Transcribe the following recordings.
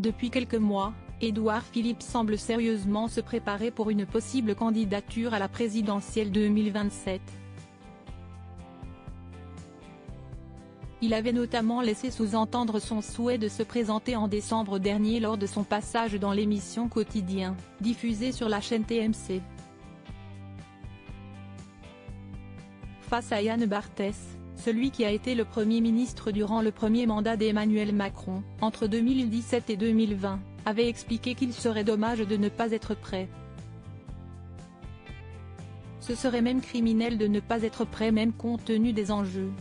Depuis quelques mois, Édouard Philippe semble sérieusement se préparer pour une possible candidature à la présidentielle 2027. Il avait notamment laissé sous-entendre son souhait de se présenter en décembre dernier lors de son passage dans l'émission Quotidien, diffusée sur la chaîne TMC. Face à Yann Barthès, celui qui a été le Premier ministre durant le premier mandat d'Emmanuel Macron, entre 2017 et 2020, avait expliqué qu'il serait dommage de ne pas être prêt. Ce serait même criminel de ne pas être prêt même compte tenu des enjeux.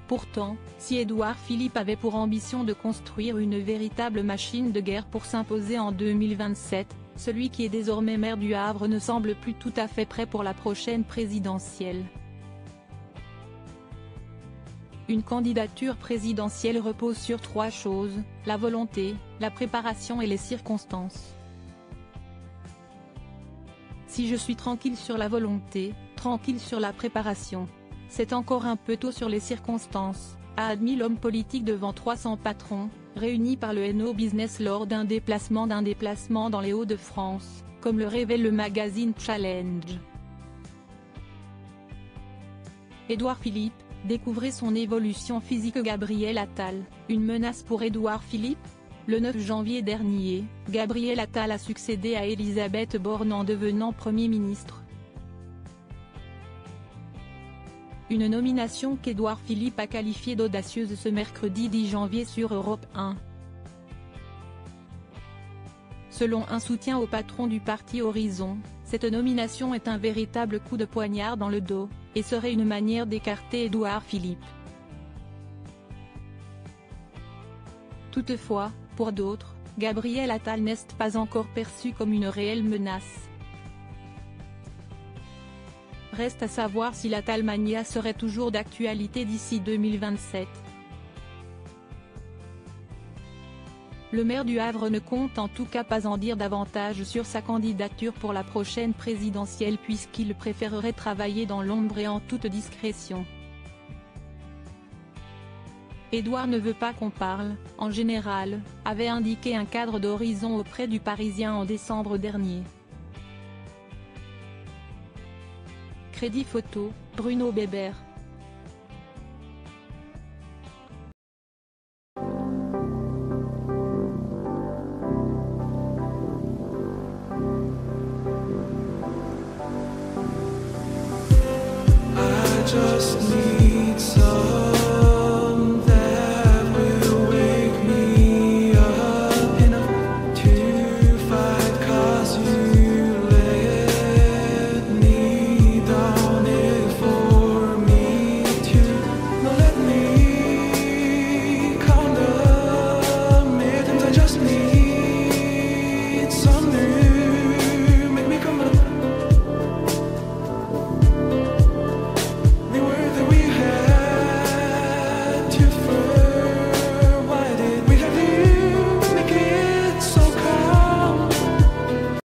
Pourtant, si Édouard Philippe avait pour ambition de construire une véritable machine de guerre pour s'imposer en 2027, celui qui est désormais maire du Havre ne semble plus tout à fait prêt pour la prochaine présidentielle. Une candidature présidentielle repose sur trois choses, la volonté, la préparation et les circonstances. Si je suis tranquille sur la volonté, tranquille sur la préparation. C'est encore un peu tôt sur les circonstances, a admis l'homme politique devant 300 patrons, réunis par le NO Business lors d'un déplacement dans les Hauts-de-France, comme le révèle le magazine Challenge. Édouard Philippe, découvrez son évolution physique. Gabriel Attal, une menace pour Édouard Philippe? Le 9 janvier dernier, Gabriel Attal a succédé à Elisabeth Borne en devenant Premier ministre. Une nomination qu'Édouard Philippe a qualifiée d'audacieuse ce mercredi 10 janvier sur Europe 1. Selon un soutien au patron du parti Horizon, cette nomination est un véritable coup de poignard dans le dos, et serait une manière d'écarter Édouard Philippe. Toutefois, pour d'autres, Gabriel Attal n'est pas encore perçu comme une réelle menace. Reste à savoir si l'Attalmania serait toujours d'actualité d'ici 2027. Le maire du Havre ne compte en tout cas pas en dire davantage sur sa candidature pour la prochaine présidentielle puisqu'il préférerait travailler dans l'ombre et en toute discrétion. Édouard ne veut pas qu'on parle, en général, avait indiqué un cadre d'Horizon auprès du Parisien en décembre dernier. Crédit photo, Bruno Bébert. I just need